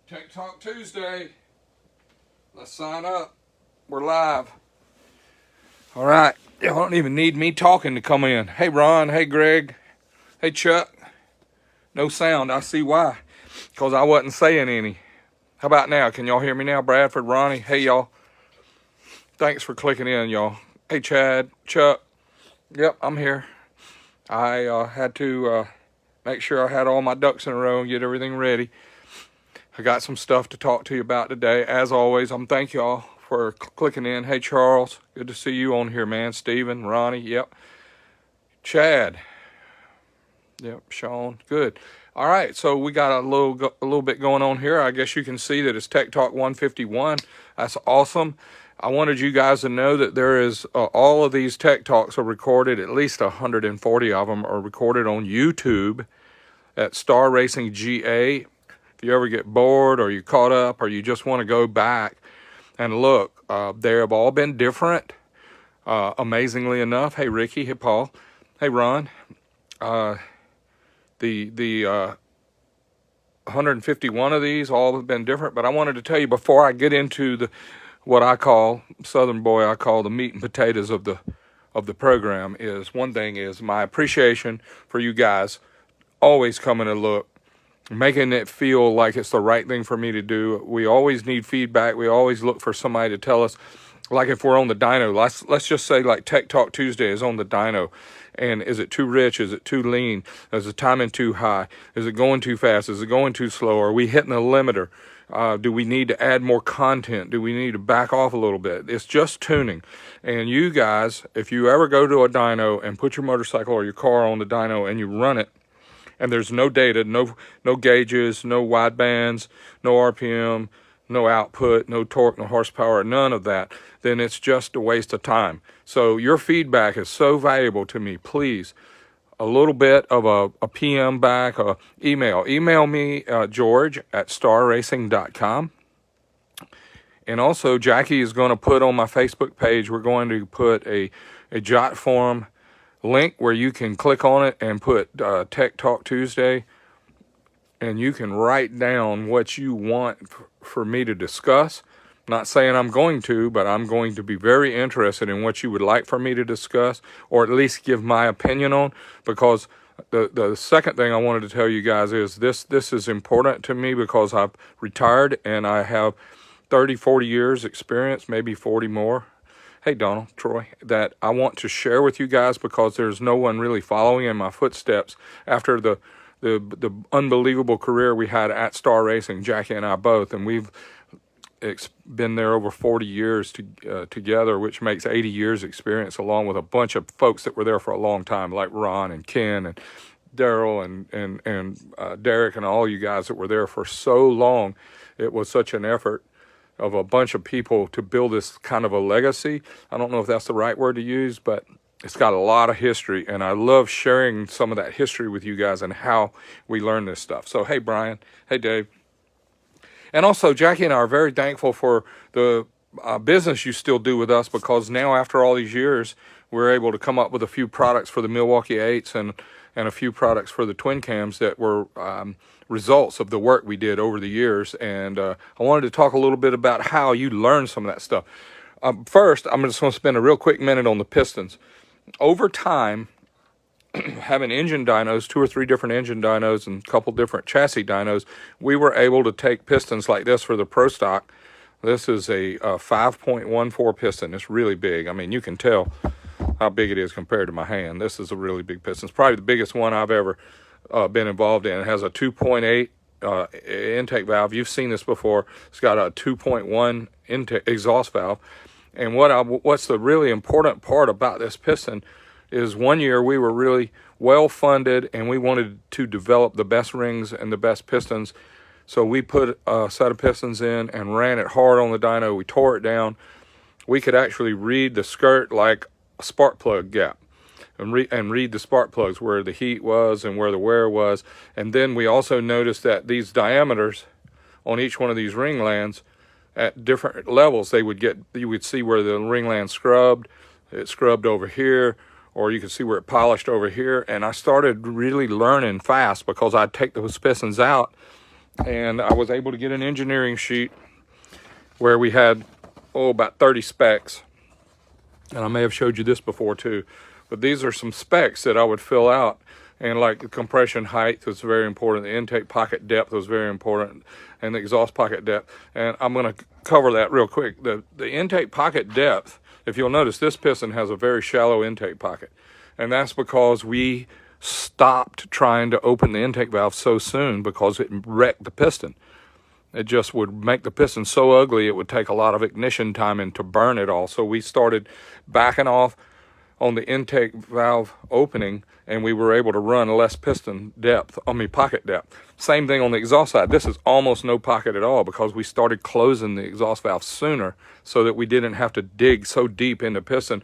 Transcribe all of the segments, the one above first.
Tech Talk Tuesday. Let's sign up. We're live. All right. You don't even need me talking to come in. Hey, Ron. Hey, Greg. Hey, Chuck. No sound. I see why. Because I wasn't saying any. How about now? Can y'all hear me now? Bradford, Ronnie. Hey, y'all. Thanks for clicking in, y'all. Hey, Chad, Chuck. Yep, I'm here. I had to make sure I had all my ducks in a row and get everything ready. I got some stuff to talk to you about today. As always, thank y'all for clicking in. Hey, Charles, good to see you on here, man. Steven, Ronnie, yep. Chad, yep. Sean, good. All right, so we got a little bit going on here. I guess you can see that it's Tech Talk 151. That's awesome. I wanted you guys to know that there is all of these Tech Talks are recorded. At least 140 of them are recorded on YouTube at Star Racing GA. If you ever get bored or you caught up or you just want to go back and look, they have all been different, amazingly enough. Hey, Ricky. Hey, Paul. Hey, Ron. The 151 of these all have been different, but I wanted to tell you before I get into what I call, Southern boy, I call the meat and potatoes of the program, is one thing is my appreciation for you guys always coming to look, making it feel like it's the right thing for me to do. We always need feedback. We always look for somebody to tell us, like if we're on the dyno, let's just say like Tech Talk Tuesday is on the dyno, and is it too rich? Is it too lean? Is the timing too high? Is it going too fast? Is it going too slow? Are we hitting a limiter? Do we need to add more content? Do we need to back off a little bit? It's just tuning. And you guys, if you ever go to a dyno and put your motorcycle or your car on the dyno and you run it, and there's no data, no gauges, no wide bands, no RPM, no output, no torque, no horsepower, none of that, then it's just a waste of time. So your feedback is so valuable to me. Please, a little bit of a PM back, email. Email me, George at starracing.com. And also, Jackie is going to put on my Facebook page, we're going to put a jot form link where you can click on it and put Tech Talk Tuesday, and you can write down what you want for me to discuss. Not saying I'm going to, but I'm going to be very interested in what you would like for me to discuss, or at least give my opinion on, because the second thing I wanted to tell you guys is this is important to me because I've retired and I have 30, 40 years experience, maybe 40 more. Hey, Donald, Troy, that I want to share with you guys because there's no one really following in my footsteps after the unbelievable career we had at Star Racing, Jackie and I both, and we've been there over 40 years together, which makes 80 years experience, along with a bunch of folks that were there for a long time, like Ron and Ken and Daryl and Derek and all you guys that were there for so long. It was such an effort of a bunch of people to build this kind of a legacy. I don't know if that's the right word to use, but it's got a lot of history, and I love sharing some of that history with you guys and how we learn this stuff. So, hey, Brian. Hey, Dave. And also, Jackie and I are very thankful for the business you still do with us, because now, after all these years, we're able to come up with a few products for the Milwaukee 8s and a few products for the twin cams that were results of the work we did over the years. And I wanted to talk a little bit about how you learn some of that stuff. First, I'm just going to spend a real quick minute on the Pistons. Over time, having engine dynos, 2 or 3 different engine dynos and a couple different chassis dynos, we were able to take pistons like this for the Pro Stock. This is a 5.14 piston. It's really big. I mean, you can tell how big it is compared to my hand. This is a really big piston. It's probably the biggest one I've ever been involved in. It has a 2.8 intake valve. You've seen this before. It's got a 2.1 exhaust valve. And what's the really important part about this piston is one year we were really well funded and we wanted to develop the best rings and the best pistons. So we put a set of pistons in and ran it hard on the dyno. We tore it down. We could actually read the skirt like a spark plug gap, and read the spark plugs where the heat was and where the wear was. And then we also noticed that these diameters on each one of these ringlands at different levels, you would see where the ringland scrubbed. It scrubbed over here, or you could see where it polished over here. And I started really learning fast because I'd take those pistons out and I was able to get an engineering sheet where we had, about 30 specs. And I may have showed you this before too, but these are some specs that I would fill out. And like the compression height was very important, the intake pocket depth was very important, and the exhaust pocket depth. And I'm going to cover that real quick. The intake pocket depth, if you'll notice, this piston has a very shallow intake pocket. And that's because we stopped trying to open the intake valve so soon because it wrecked the piston. It just would make the piston so ugly it would take a lot of ignition time and to burn it all. So we started backing off on the intake valve opening, and we were able to run less piston depth, pocket depth. Same thing on the exhaust side. This is almost no pocket at all because we started closing the exhaust valve sooner so that we didn't have to dig so deep into piston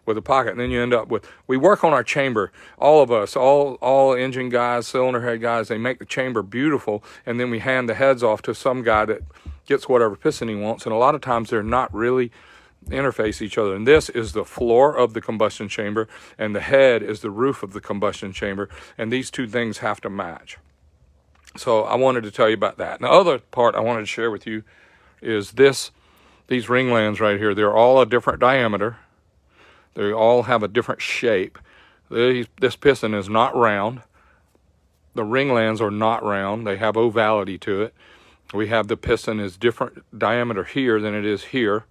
with a pocket. And then you end up with, we work on our chamber, all of us, all engine guys, cylinder head guys, they make the chamber beautiful, and then we hand the heads off to some guy that gets whatever piston he wants, and a lot of times they're not really interface each other. And this is the floor of the combustion chamber, and the head is the roof of the combustion chamber, and these two things have to match. So I wanted to tell you about that. And the other part I wanted to share with you is these ring lands right here. They're all a different diameter. They all have a different shape. This piston is not round. The ring lands are not round. They have ovality to it. We have the piston is different diameter here than it is here.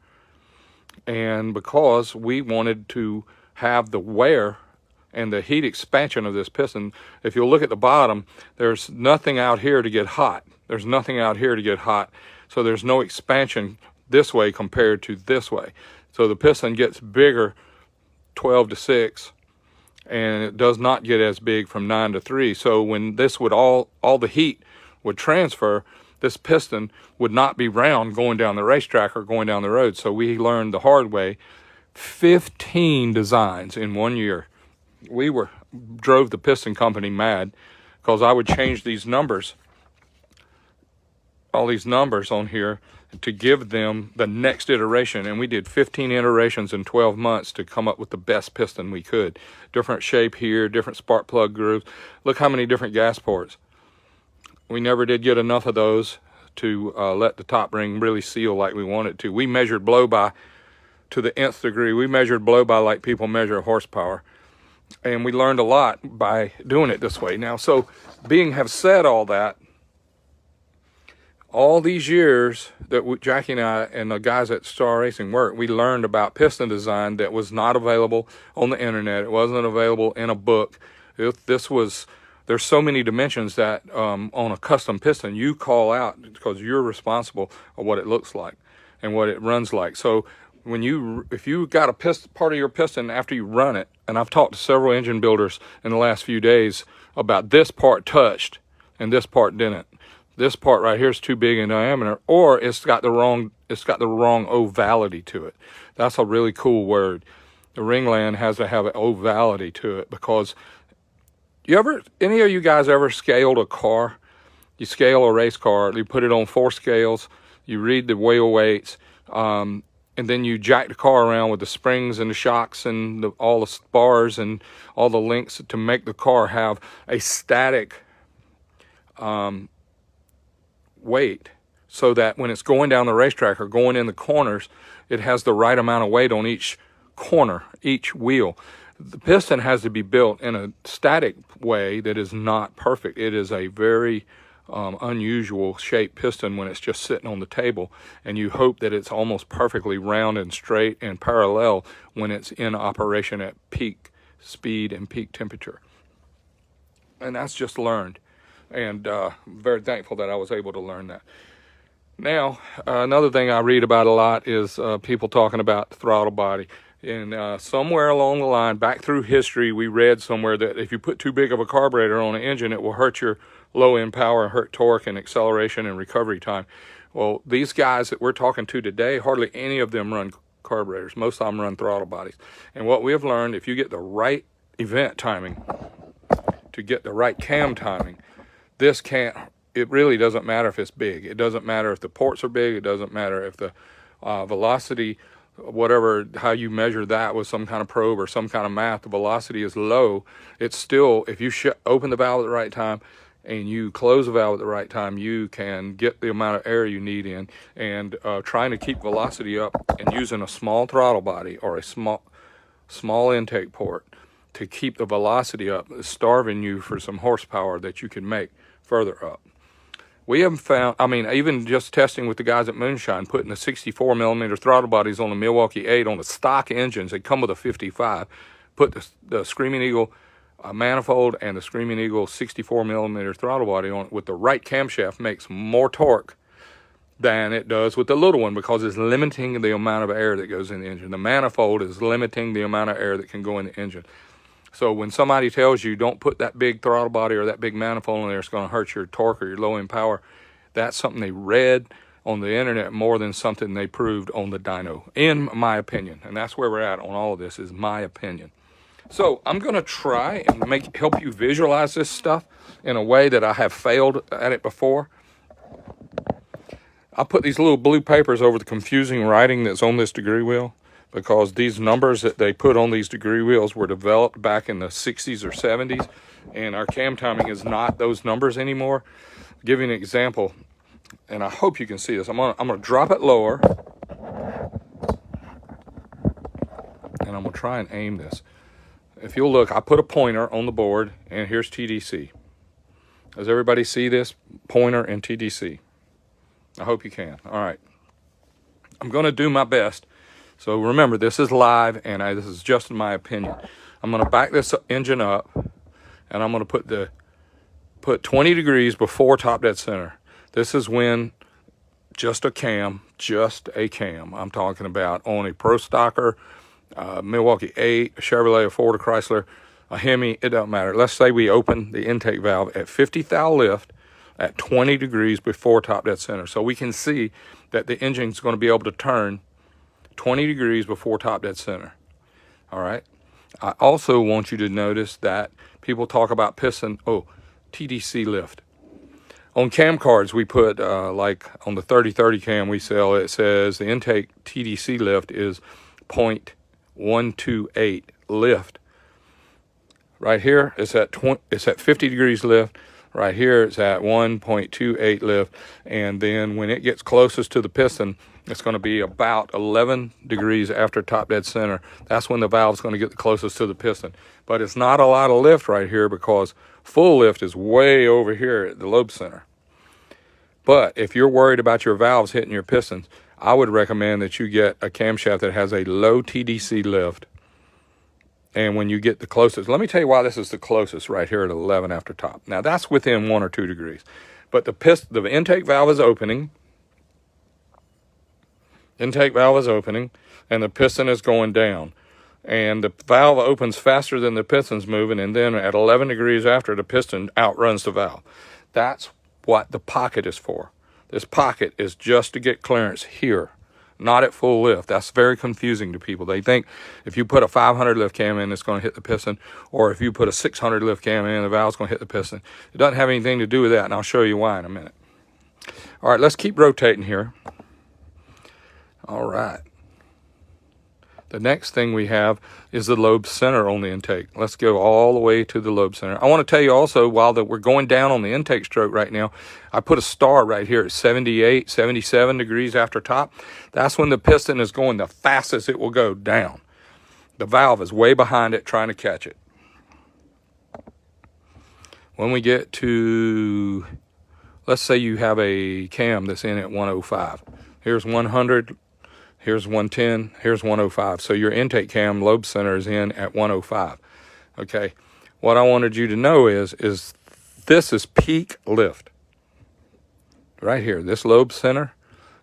And because we wanted to have the wear and the heat expansion of this piston, if you'll look at the bottom, there's nothing out here to get hot. There's nothing out here to get hot. So there's no expansion this way compared to this way. So the piston gets bigger 12 to 6, and it does not get as big from 9 to 3. So when this would all the heat would transfer, this piston would not be round going down the racetrack or going down the road. So we learned the hard way. 15 designs in 1 year. We drove the piston company mad because I would change these numbers, all these numbers on here, to give them the next iteration. And we did 15 iterations in 12 months to come up with the best piston we could. Different shape here, different spark plug grooves. Look how many different gas ports. We never did get enough of those to let the top ring really seal like we wanted to. We measured blow by to the nth degree. We measured blow by like people measure horsepower. And we learned a lot by doing it this way. Now, so have said all that, all these years that Jackie and I and the guys at Star Racing worked, we learned about piston design that was not available on the internet. It wasn't available in a book. There's so many dimensions that on a custom piston you call out because you're responsible for what it looks like and what it runs like. So if you got a part of your piston after you run it, and I've talked to several engine builders in the last few days about this part touched and this part didn't. This part right here is too big in diameter, or it's got the wrong ovality to it. That's a really cool word. The ringland has to have an ovality to it because any of you guys ever scaled a car? You scale a race car, you put it on 4 scales, you read the wheel weights, and then you jack the car around with the springs and the shocks and all the bars and all the links to make the car have a static weight, so that when it's going down the racetrack or going in the corners, it has the right amount of weight on each corner, each wheel. The piston has to be built in a static way that is not perfect. It is a very unusual shaped piston when it's just sitting on the table, and you hope that it's almost perfectly round and straight and parallel when it's in operation at peak speed and peak temperature. And that's just learned. And very thankful that I was able to learn that. Now, another thing I read about a lot is people talking about the throttle body. And somewhere along the line, back through history, we read somewhere that if you put too big of a carburetor on an engine, it will hurt your low-end power, hurt torque and acceleration and recovery time. Well, these guys that we're talking to today, hardly any of them run carburetors. Most of them run throttle bodies. And what we have learned, if you get the right event timing, to get the right cam timing, it really doesn't matter if it's big. It doesn't matter if the ports are big. It doesn't matter if the velocity, how you measure that with some kind of probe or some kind of math, the velocity is low. It's still, if you open the valve at the right time and you close the valve at the right time, you can get the amount of air you need in. And trying to keep velocity up and using a small throttle body or a small intake port to keep the velocity up is starving you for some horsepower that you can make further up. We haven't found, I mean, even just testing with the guys at Moonshine, putting the 64 millimeter throttle bodies on the Milwaukee 8 on the stock engines, they come with a 55, put the Screaming Eagle manifold and the Screaming Eagle 64 millimeter throttle body on it with the right camshaft makes more torque than it does with the little one, because it's limiting the amount of air that goes in the engine. The manifold is limiting the amount of air that can go in the engine. So when somebody tells you don't put that big throttle body or that big manifold in there, it's going to hurt your torque or your low end power, that's something they read on the internet more than something they proved on the dyno, in my opinion. And that's where we're at on all of this, is my opinion. So I'm going to try and help you visualize this stuff in a way that I have failed at it before. I put these little blue papers over the confusing writing that's on this degree wheel, because these numbers that they put on these degree wheels were developed back in the 60s or 70s, and our cam timing is not those numbers anymore. I'll give you an example, and I hope you can see this. I'm gonna drop it lower, and I'm gonna try and aim this. If you'll look, I put a pointer on the board, and here's TDC. Does everybody see this? Pointer and TDC. I hope you can. All right. I'm going to do my best. So remember, this is live, and this is just my opinion. I'm going to back this engine up, and I'm going to put 20 degrees before top dead center. This is when just a cam, I'm talking about on a Pro Stocker, Milwaukee 8, a Chevrolet, a Ford, a Chrysler, a Hemi, it doesn't matter. Let's say we open the intake valve at 50 thou lift at 20 degrees before top dead center. So we can see that the engine's going to be able to turn 20 degrees before top dead center. All right. I also want you to notice that people talk about piston, TDC lift. On cam cards, we put, like on the 3030 cam we sell, it says the intake TDC lift is 0.128 lift. Right here, it's at 50 degrees lift. Right here, it's at 1.28 lift. And then when it gets closest to the piston, it's going to be about 11 degrees after top dead center. That's when the valve's going to get the closest to the piston. But it's not a lot of lift right here, because full lift is way over here at the lobe center. But if you're worried about your valves hitting your pistons, I would recommend that you get a camshaft that has a low TDC lift. And when you get the closest, let me tell you why this is the closest right here at 11 after top. Now that's within 1 or 2 degrees. But the intake valve is opening. Intake valve is opening, and the piston is going down. And the valve opens faster than the piston's moving, and then at 11 degrees after, the piston outruns the valve. That's what the pocket is for. This pocket is just to get clearance here, not at full lift. That's very confusing to people. They think if you put a 500 lift cam in, it's going to hit the piston, or if you put a 600 lift cam in, the valve's going to hit the piston. It doesn't have anything to do with that, and I'll show you why in a minute. All right, let's keep rotating here. All right. The next thing we have is the lobe center on the intake. Let's go all the way to the lobe center. I want to tell you also, while we're going down on the intake stroke right now, I put a star right here at 78, 77 degrees after top. That's when the piston is going the fastest it will go down. The valve is way behind it trying to catch it. When we get to, let's say you have a cam that's in at 105. Here's 100. Here's 110, here's 105. So your intake cam lobe center is in at 105. Okay, what I wanted you to know is this is peak lift. Right here, this lobe center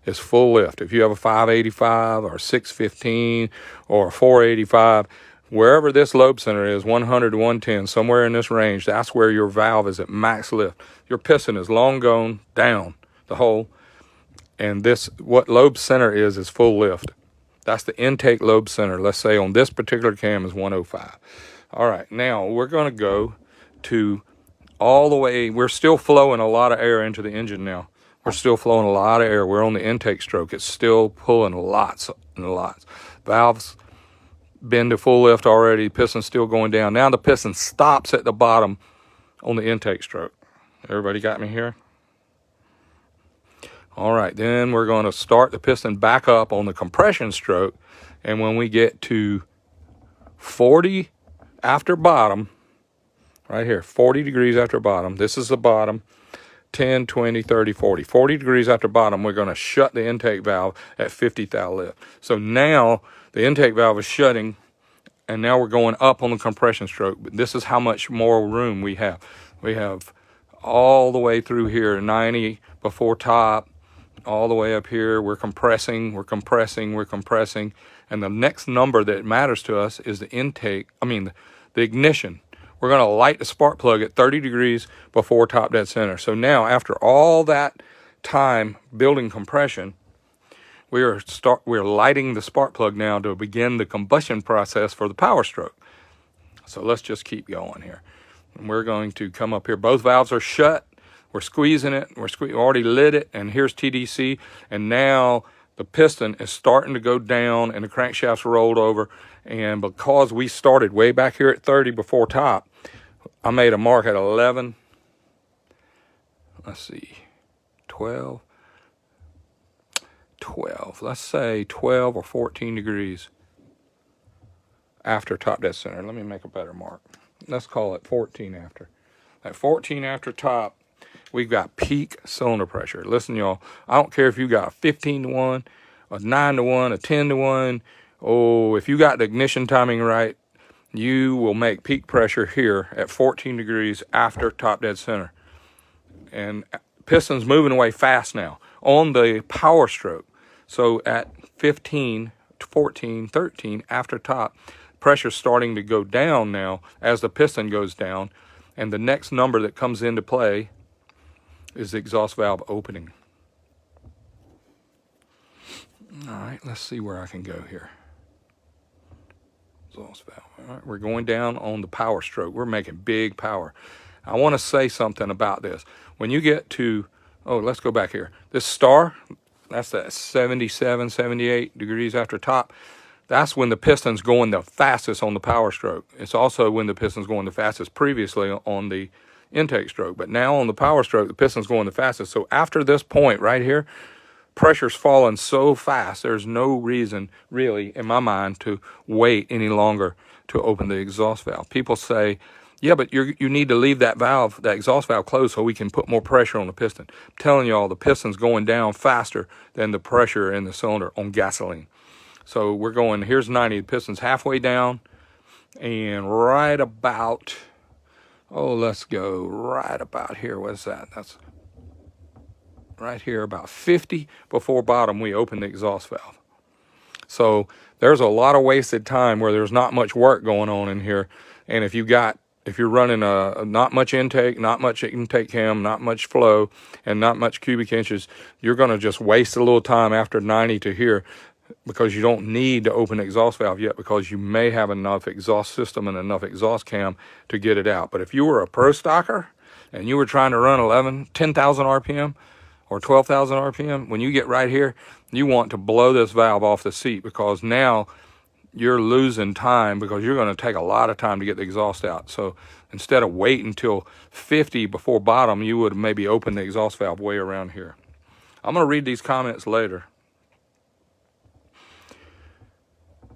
is full lift. If you have a 585 or 615 or 485, wherever this lobe center is, 100 to 110, somewhere in this range, that's where your valve is at max lift. Your piston is long gone down the hole. And this, what lobe center is full lift. That's the intake lobe center. Let's say on this particular cam is 105. All right, now we're going to go to all the way. We're still flowing a lot of air into the engine now. We're still flowing a lot of air. We're on the intake stroke. It's still pulling lots and lots. Valves been to full lift already. Piston's still going down. Now the piston stops at the bottom on the intake stroke. Everybody got me here? All right, then we're going to start the piston back up on the compression stroke. And when we get to 40 after bottom, right here, 40 degrees after bottom, this is the bottom, 10, 20, 30, 40. 40 degrees after bottom, we're going to shut the intake valve at 50 thou lift. So now the intake valve is shutting, and now we're going up on the compression stroke. But this is how much more room we have. We have all the way through here, 90 before top, all the way up here. We're compressing, we're compressing, we're compressing. And the next number that matters to us is the intake, the ignition. We're going to light the spark plug at 30 degrees before top dead center. So now, after all that time building compression, we're lighting the spark plug now to begin the combustion process for the power stroke. So let's just keep going here. And we're going to come up here. Both valves are shut. We're squeezing it. We already lit it. And here's TDC. And now the piston is starting to go down and the crankshaft's rolled over. And because we started way back here at 30 before top, I made a mark at 11. Let's see, 12. Let's say 12 or 14 degrees after top dead center. Let me make a better mark. Let's call it 14 after. At 14 after top, we've got peak cylinder pressure. Listen, y'all, I don't care if you got 15 to 1, a 9 to 1, a 10 to 1. Oh, if you got the ignition timing right, you will make peak pressure here at 14 degrees after top dead center. And piston's moving away fast now on the power stroke. So at 15, 14, 13 after top, pressure's starting to go down now as the piston goes down. And the next number that comes into play is the exhaust valve opening. All right, let's see where I can go here. Exhaust valve. All right, we're going down on the power stroke. We're making big power. I want to say something about this. When you get to, let's go back here. This star, that's that 77, 78 degrees after top. That's when the piston's going the fastest on the power stroke. It's also when the piston's going the fastest previously on the intake stroke. But now on the power stroke, the piston's going the fastest. So after this point right here, pressure's falling so fast, there's no reason really, in my mind, to wait any longer to open the exhaust valve. People say, yeah, but you need to leave that valve, that exhaust valve closed so we can put more pressure on the piston. I'm telling y'all, the piston's going down faster than the pressure in the cylinder on gasoline. So we're going, here's 90, the piston's halfway down, and right about, let's go right about here. What's that? That's right here, about 50 before bottom, we open the exhaust valve. So there's a lot of wasted time where there's not much work going on in here. And if you're running not much intake cam, not much flow, and not much cubic inches, you're going to just waste a little time after 90 to here, because you don't need to open the exhaust valve yet, because you may have enough exhaust system and enough exhaust cam to get it out. But if you were a pro stocker and you were trying to run 10,000 RPM or 12,000 RPM, when you get right here, you want to blow this valve off the seat, because now you're losing time, because you're going to take a lot of time to get the exhaust out. So instead of waiting until 50 before bottom, you would maybe open the exhaust valve way around here. I'm going to read these comments later,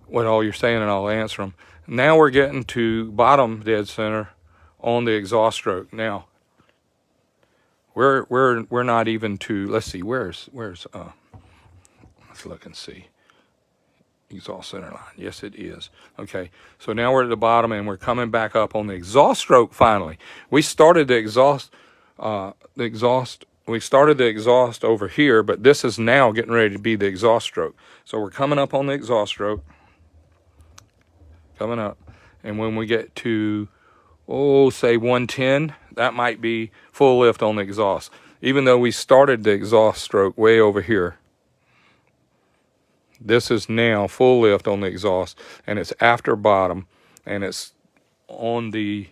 what all you're saying, and I'll answer them. Now we're getting to bottom dead center on the exhaust stroke. Now we're not even to, let's see, where's let's look and see. Exhaust center line. Yes, it is. Okay, so now we're at the bottom and we're coming back up on the exhaust stroke finally. We started the exhaust over here, but this is now getting ready to be the exhaust stroke. So we're coming up on the exhaust stroke. Coming up. And when we get to, say 110, that might be full lift on the exhaust. Even though we started the exhaust stroke way over here, this is now full lift on the exhaust, and it's after bottom, and it's on the,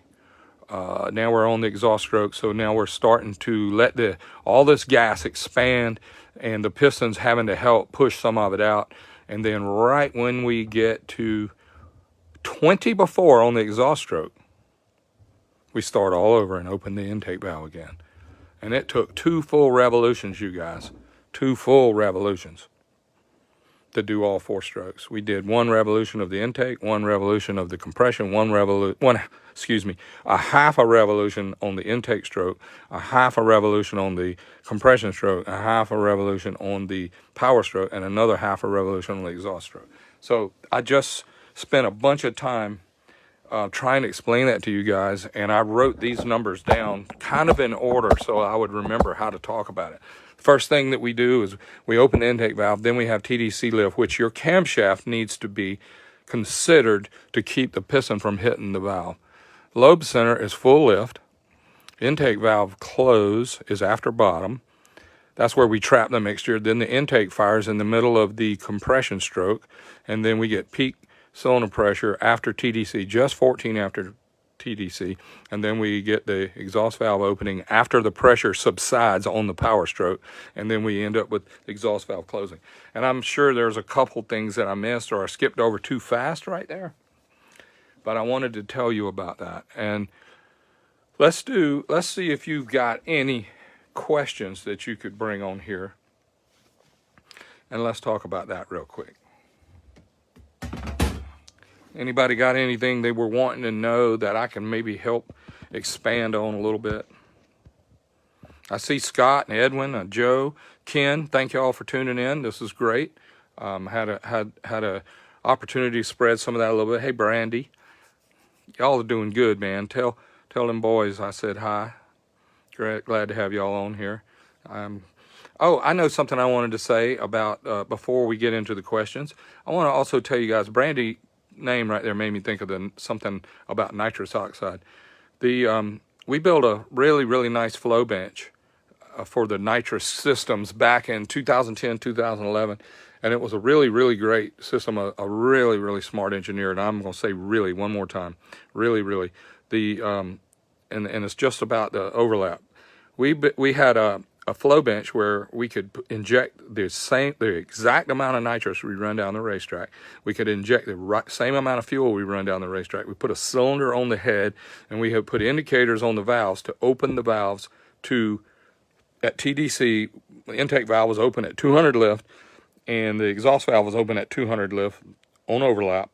now we're on the exhaust stroke, so now we're starting to let all this gas expand, and the piston's having to help push some of it out. And then right when we get to 20 before on the exhaust stroke, we start all over and open the intake valve again. And it took 2 full revolutions, you guys. 2 full revolutions to do all 4 strokes. We did 1 revolution of the intake, 1 revolution of the compression, a half a revolution on the intake stroke, a half a revolution on the compression stroke, a half a revolution on the power stroke, and another half a revolution on the exhaust stroke. So I just spent a bunch of time trying to explain that to you guys, and I wrote these numbers down kind of in order so I would remember how to talk about it. First thing that we do is we open the intake valve, then we have TDC lift, which your camshaft needs to be considered to keep the piston from hitting the valve. Lobe center is full lift. Intake valve close is after bottom. That's where we trap the mixture. Then the intake fires in the middle of the compression stroke, and then we get peak cylinder pressure after TDC, just 14 after TDC, and then we get the exhaust valve opening after the pressure subsides on the power stroke, and then we end up with the exhaust valve closing. And I'm sure there's a couple things that I missed or I skipped over too fast right there, but I wanted to tell you about that. And let's see if you've got any questions that you could bring on here, and let's talk about that real quick. Anybody got anything they were wanting to know that I can maybe help expand on a little bit? I see Scott and Edwin, Joe, Ken. Thank you all for tuning in. This is great. Had a opportunity to spread some of that a little bit. Hey, Brandy, y'all are doing good, man. Tell them boys I said hi. Glad to have y'all on here. Oh, I know something I wanted to say about before we get into the questions. I want to also tell you guys, Brandy name right there made me think of something about nitrous oxide. We built a really nice flow bench for the nitrous systems back in 2010, 2011, and it was a really great system. A really smart engineer, and I'm going to say really one more time, really. And it's just about the overlap. We had a flow bench where we could inject the exact amount of nitrous we run down the racetrack. We could inject the same amount of fuel we run down the racetrack. We put a cylinder on the head, and we have put indicators on the valves to open the valves at TDC. The intake valve was open at 200 lift, and the exhaust valve was open at 200 lift on overlap.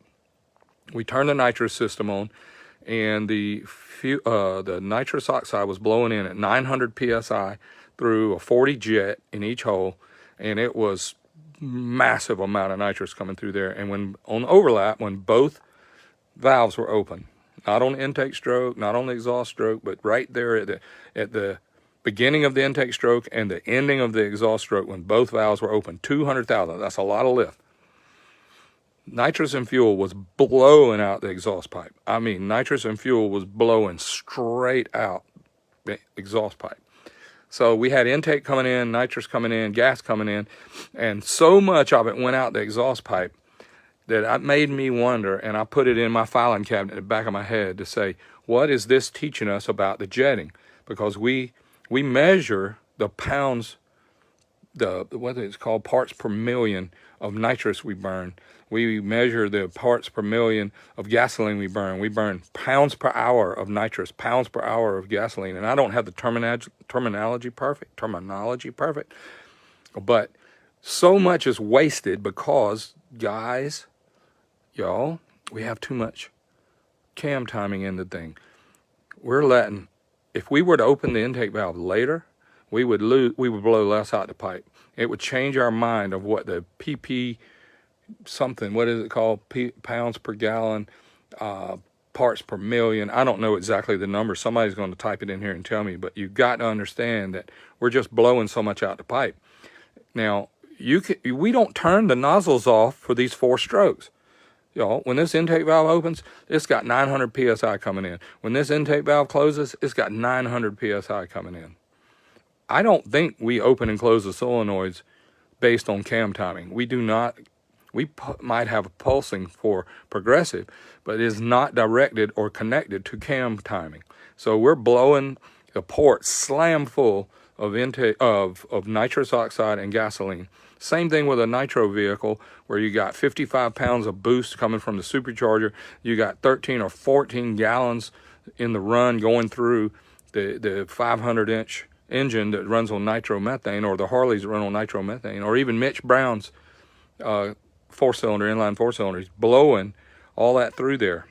We turned the nitrous system on, and the nitrous oxide was blowing in at 900 psi through a 40 jet in each hole, and it was massive amount of nitrous coming through there. And when on overlap, when both valves were open, not on the intake stroke, not on the exhaust stroke, but right there at the beginning of the intake stroke and the ending of the exhaust stroke, when both valves were open, 200,000, that's a lot of lift. Nitrous and fuel was blowing out the exhaust pipe. I mean, nitrous and fuel was blowing straight out the exhaust pipe. So we had intake coming in, nitrous coming in, gas coming in, and so much of it went out the exhaust pipe that it made me wonder, and I put it in my filing cabinet at the back of my head to say, what is this teaching us about the jetting? Because we measure the pounds, what it's called, parts per million of nitrous we burn. We measure the parts per million of gasoline we burn. We burn pounds per hour of nitrous, pounds per hour of gasoline. And I don't have the terminology perfect, but so much is wasted because, guys, y'all, we have too much cam timing in the thing. If we were to open the intake valve later, we would blow less out the pipe. It would change our mind of what the PP something, what is it called, pounds per gallon, parts per million. I don't know exactly the number. Somebody's going to type it in here and tell me, but you've got to understand that we're just blowing so much out the pipe. Now, we don't turn the nozzles off for these 4 strokes. Y'all, when this intake valve opens, it's got 900 psi coming in. When this intake valve closes, it's got 900 psi coming in. I don't think we open and close the solenoids based on cam timing. We do not. We might have a pulsing for progressive, but it is not directed or connected to cam timing. So we're blowing the port slam full of intake of nitrous oxide and gasoline. Same thing with a nitro vehicle where you got 55 pounds of boost coming from the supercharger. You got 13 or 14 gallons in the run going through the 500-inch engine that runs on nitromethane, or the Harleys that run on nitromethane, or even Mitch Brown's four-cylinder, inline four-cylinder, he's blowing all that through there.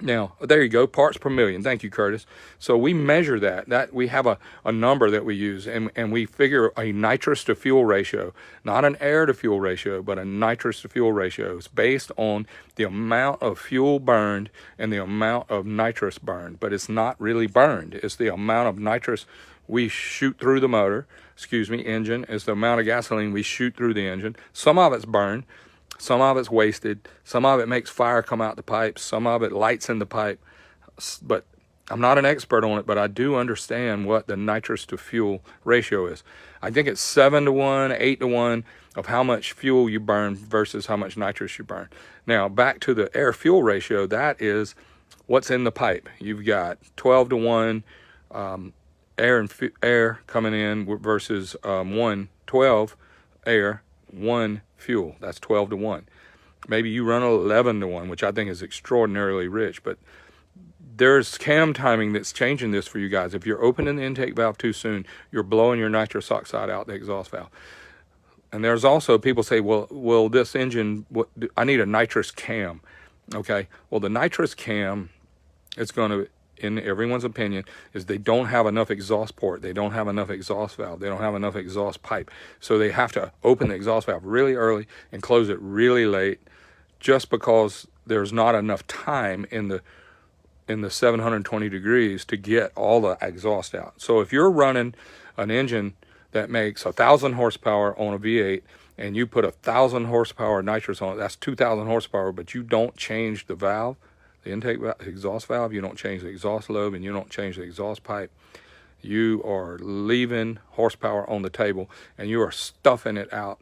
Now, there you go, parts per million. Thank you, Curtis. So we measure that we have a number that we use, and we figure a nitrous to fuel ratio, not an air to fuel ratio, but a nitrous to fuel ratio. It's based on the amount of fuel burned and the amount of nitrous burned, but it's not really burned. It's the amount of nitrous we shoot through the motor, engine. It's the amount of gasoline we shoot through the engine. Some of it's burned. Some of it's wasted. Some of it makes fire come out the pipes. Some of it lights in the pipe. But I'm not an expert on it, but I do understand what the nitrous to fuel ratio is. I think it's 7 to 1, 8 to 1 of how much fuel you burn versus how much nitrous you burn. Now, back to the air fuel ratio, that is what's in the pipe. You've got 12 to 1 air coming in versus 12 air, 1 fuel. That's 12 to 1. Maybe you run 11 to 1, which I think is extraordinarily rich, but there's cam timing that's changing this for you guys. If you're opening the intake valve too soon, you're blowing your nitrous oxide out the exhaust valve. And there's also people say, well, this engine, I need a nitrous cam. Okay, well, the nitrous cam, it's going to, in everyone's opinion, is they don't have enough exhaust port. They don't have enough exhaust valve. They don't have enough exhaust pipe. So they have to open the exhaust valve really early and close it really late, just because there's not enough time in the 720 degrees to get all the exhaust out. So if you're running an engine that makes 1,000 horsepower on a V8 and you put 1,000 horsepower nitrous on it, that's 2,000 horsepower, but you don't change the valve, the intake exhaust valve, you don't change the exhaust lobe, and you don't change the exhaust pipe, you are leaving horsepower on the table, and you are stuffing it out,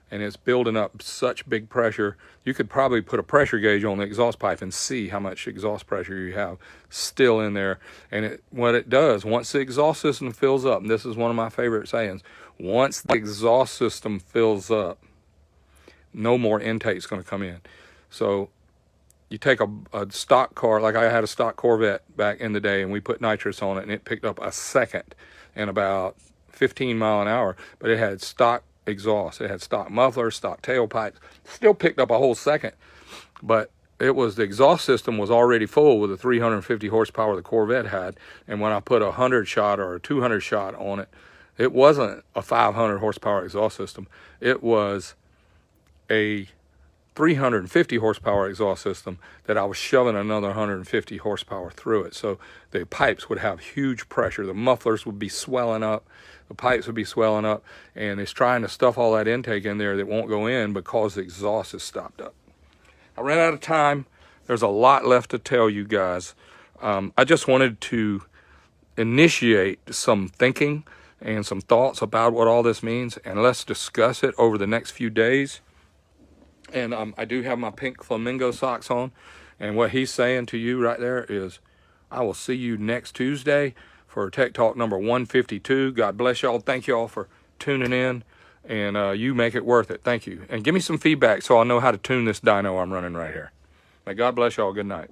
and it's building up such big pressure. You could probably put a pressure gauge on the exhaust pipe and see how much exhaust pressure you have still in there. And what it does, once the exhaust system fills up, and this is one of my favorite sayings, once the exhaust system fills up, no more intake is going to come in. So you take a stock car, like I had a stock Corvette back in the day, and we put nitrous on it, and it picked up a second and about 15 mile an hour, but it had stock exhaust. It had stock mufflers, stock tailpipes, still picked up a whole second, but it was, the exhaust system was already full with the 350 horsepower the Corvette had, and when I put a 100 shot or a 200 shot on it, it wasn't a 500 horsepower exhaust system. It was a 350 horsepower exhaust system that I was shoving another 150 horsepower through it. So the pipes would have huge pressure. The mufflers would be swelling up. The pipes would be swelling up. And it's trying to stuff all that intake in there that won't go in because the exhaust is stopped up. I ran out of time. There's a lot left to tell you guys. I just wanted to initiate some thinking and some thoughts about what all this means. And let's discuss it over the next few days. And I do have my pink flamingo socks on. And what he's saying to you right there is, I will see you next Tuesday for Tech Talk number 152. God bless y'all. Thank y'all for tuning in. And you make it worth it. Thank you. And give me some feedback so I'll know how to tune this dyno I'm running right here. May God bless y'all. Good night.